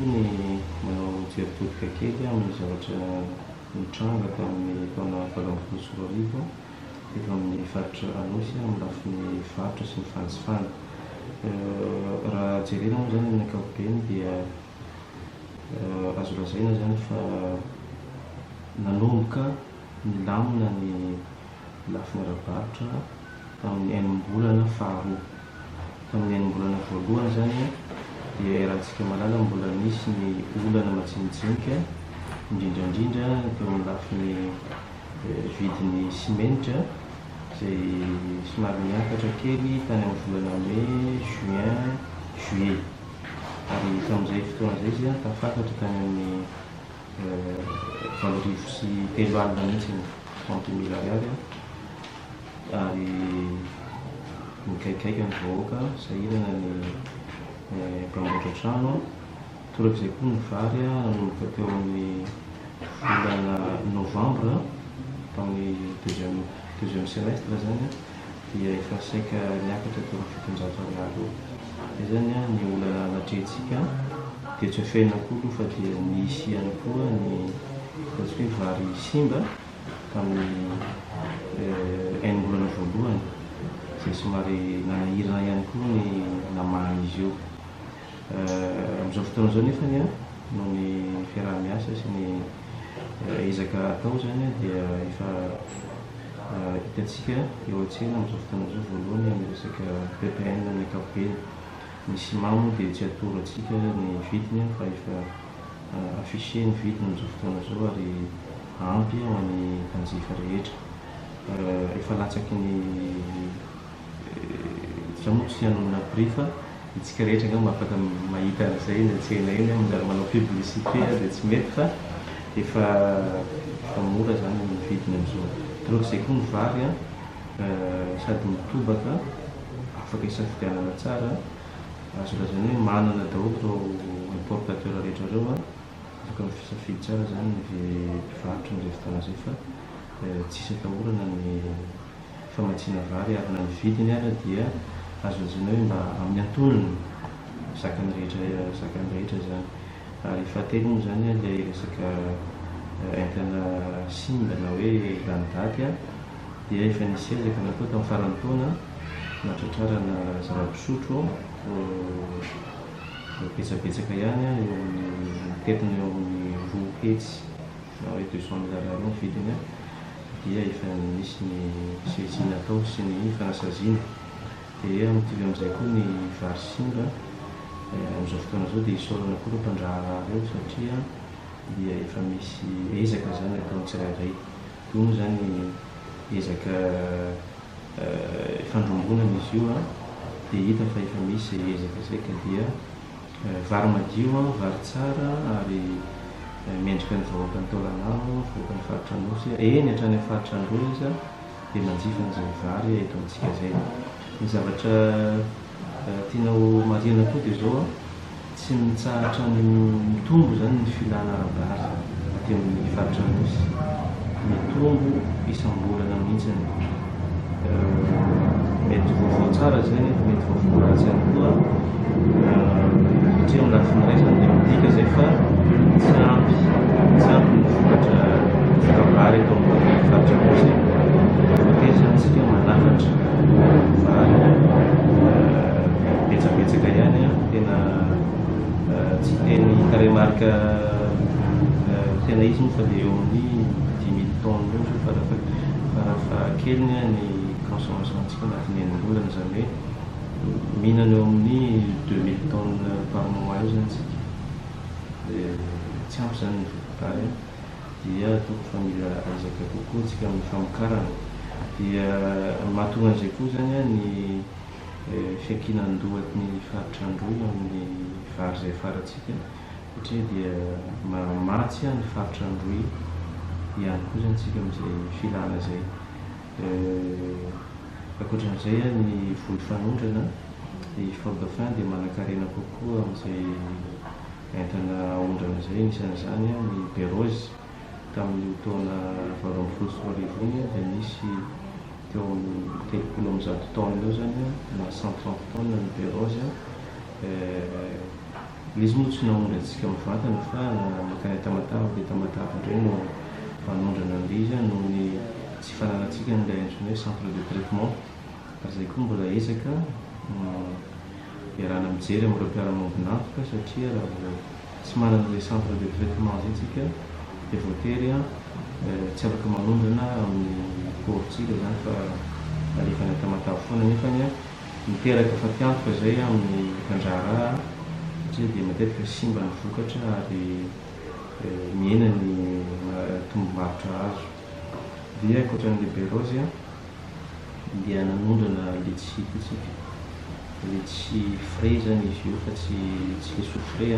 tokoa ny manao jery-totika kely amin'ny zavatra mitranga tamin'ny taona 2024 efa amin'ny faritra Anosy amin'ny lafin'ny varotra sy ny fanjifana. Raha jerena moa zany amin'ny ankapobeny dia azo lazaina zany fa nanomboka nilamina ny lafiny ara-barotra tamin'ny enim-bolana faharoa. Tamin'ny enim-bolana voalohany zany dia rahantsika malala mbola nisy ny olana matsinijinika indrindrandrindra teo amin'ny lafiny vidiny simenitra izay somary miakatra kely tany amin'ny volana mai, juin, juillet. Ary tamin'izay fotoana izay izy tafakatra tany amin'ny 8,300 alina mihitsy 30,000 ariary ary mikaikaika ny vahoaka sahirana ny mpamboatra trano. Torak'izay koa ny vary nanomboka teo amin'ny volana novembre tamin'ny deuxième semestre zany dia efa saika niakatra teo amin'ny 700 ariary. Izay zany ny olana natrehantsika dia tsy hafenina koa aloha fa dia nisy ihany koa ny ataontsika hoe vary simba tamin'ny enim-bolana voalohany izay somary nanahirana ihany koa ny namaha izy io. Amin'izao fotoana izao nefany noho ny fiaraha-miasa sy ny ezaka atao zany dia efa hitantsika eo an-tsena amin'izao fotoana izao voalohany amin'ny resaka PPN ny ankapobeny. Ny ciment moa dia tsy atoro antsika ny vidiny fa efa affiché ny vidiny amin'izao fotoana izao ary ampy ho an'ny mpanjifa rehetra. Efa latsaky ny za moa tsy hanonona prix fa itsika rehetra angamba afaka mahita an'izay ny tsena eny manjary manao publicité dia tsy mety fa efa mora zany ny vidiny amin'izao. Torak'izay koa ny vary sady mitobaka afaka hisafidianana tsara. Azo lazaina hoe manana daholo ireo importateur rehetra ireo afaka misafidy tsara zany ny mpivarotra amin'izay fotoana izay fa tsisy atahorana ny famatsiana vary ary na ny vidiny ary dia azo lazaina hoe mba amin'ny antonony zakany rehetra zany. Ary fahatelo moa zany ilay resaka entana simba na hoe lany daty dia efa nisy ezaka natao tamin'ny faran'ny taona natratrarana zava-pisotro betsabetsaka ihany eo amin'ny tetiny eo amin'ny 10 hetsy na hoe 200,000 ariary ny vidiny dia efa nisy ny saisine atao sy ny fanasaziana. Dia mitovy amin'izay koa ny vary simba amin'izao fotoana izao dia isaorana koa ireo mpandraharaha ireo satria dia efa misy ezaka zany ataony tsirairay. Io moa zany ezaka fandrombonana izy io dia hita fa efa misy ezaka izay ka dia vary madio, vary tsara ary mendrika ny vahoaka ny Taolagnaro, vahoaka ny faritra Anosy eny hatrany amin'ny faritra Andohalo dia manjifa an'izay vary eto amintsika izay. Ny zavatra tianao marihana koa dia izao tsy mitsahatra ny mitombo zany ny filana ara-bary aty amin'ny faritra Anosy. Mitombo isam-bolana mihitsy mety vaovao tsara zay nefa mety vaovao ratsy ihany koa satria amin'ny lafiny iray zany dia midika izay fa tsy ampy ny vokatra vary eto amin'ny faritra Anosy. Voatery zany tsika manafatra vary betsabetsaka ihany tena tsy teny taremarika tena izy moa fa dia eo amin'ny 10,000 tonnes loatra farafahakeliny ny consommationtsika anatin'ny enim-bolana zany hoe mihinana eo amin'ny 2,000 tonnes par mois eo zany tsika. Tsy ampy zany ny vary dia tokony fa mila ezaka kokoa tsika amin'ny famokarana. Dia mahatonga an'izay koa zany ny fiankinandohaky ny faritra Androy amin'ny vary izay afarantsika satria dia matsy ny faritra Androy ihany koa zany tsika amin'izay filana izay. Ankoatran'izay ny voly fanondrana dia Fort Dauphin dia manan-karena kokoa amin'izay entana ondrana izay. Anisan'izany ny Perrozy tamin'ny taona 2024 iny dia nisy teo amin'ny 300 tonnes eo zany na 130 tonnes ny Perrozy izy moa tsy naondra antsika mivantana fa makany tamatava dia tamatava indray no manondrana an'ilay izy noho ny tsy fananantsika n'ilay antsoina hoe centre de traitement. Ary izay koa mbola ezaka iarahana mijery amin'ireo mpiara-mambina antoka satria raha tsy manana ilay centre de traitement zay tsika dia voatery tsy afaka manondrana amin'ny corpsika zany fa alefa ny tamatava foana nefany miteraka fatiantoka zay amin'ny mpandraraha satria dia matetika simba ny vokatra ary miena ny tombomaritra azo. Dia ankoatran'ilay berôzy dia nanondrana letchi tsika, letchi frais zany izy io fa tsy le soufre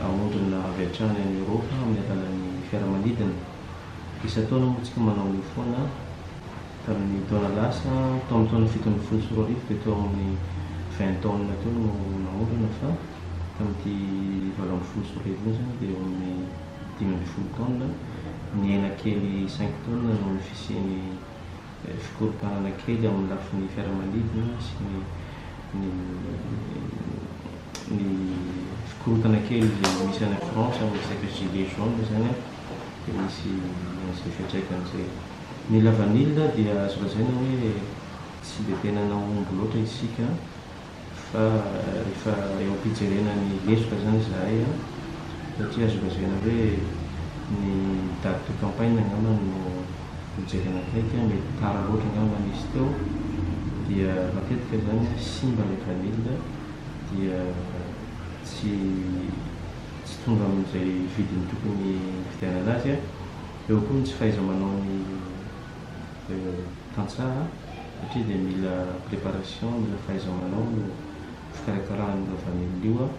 amondrana avy hatrany any Europe amin'ny alalan'ny fiaramanidina. Isa-taona moa tsika manao io foana tamin'ny taona lasa tao amin'ny taona 7 dia tao amin'ny 20 taona teo no naondrana fa tamin'ity 7 zany dia eo amin'ny 5 taona ny ena kely 5 taona no ny fisiany fikorotanana kely amin'ny lafin'ny fiaramanidina sy ny fikorotana kely misy any France amin'ny resaka gilet jaune zany dia misy an'izay fiantraikany zay. Ny lavanille dia azo lazaina hoe tsy dia tena naomby loatra isika fa rehefa eo am-pijerena ny lesoka zany zahay satria azo lazaina hoe ny date de campagne angambany no mijerena akaiky mety tara loatra angambany izy teo dia matetika zany simba ilay vanille dia tsy tonga amin'izay vidiny tokony vidianana azy eo koa ny tsy fahaiza-manao ny tantsaha satria dia mila préparation, mila fahaiza-manao no fikarakarana ny vanille io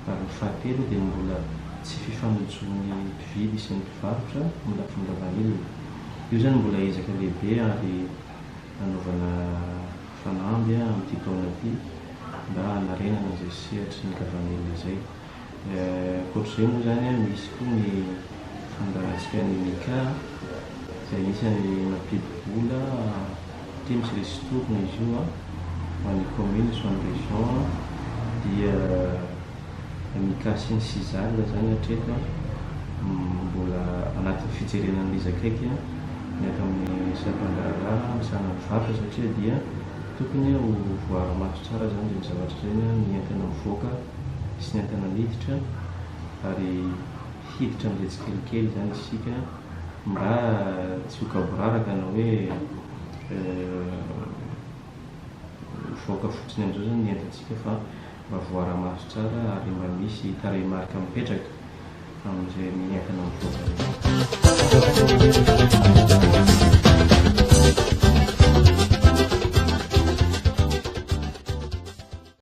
ary ny fahatelo dia mbola tsy fifamojoan'ny mpividy sy ny mpivarotra amin'ny lafin'ny vanille. Io zany mbola ezaka lehibe ary nanaovana fanamby amin'ity taona ity mba hanarenana izay sehatry ny vanille izay. Ankoatr'izay moa zany misy koa ny fandarantsika ny Mika izay isan'ny mampidi-bola dia misy restourna izy io ho an'ny commune sy ho an'ny région dia Mika sy ny Sizal zany hatreto mbola anatin'ny fijerenan'izy akaiky miaraka amin'ny sapandraraha misana mivarotra satria dia tokony ho voara-maso tsara zany dia zavatra zany ny entana mivoaka sy ny entana miditra ary hiditra amin'ilay tsikelikely zany isika mba tsy ho kaboraraka na hoe voaka fotsiny amin'izao zany ny entantsika fa mba voara-maso tsara ary mba misy tarehimarika mipetraka amin'izay ny entana mivoaka.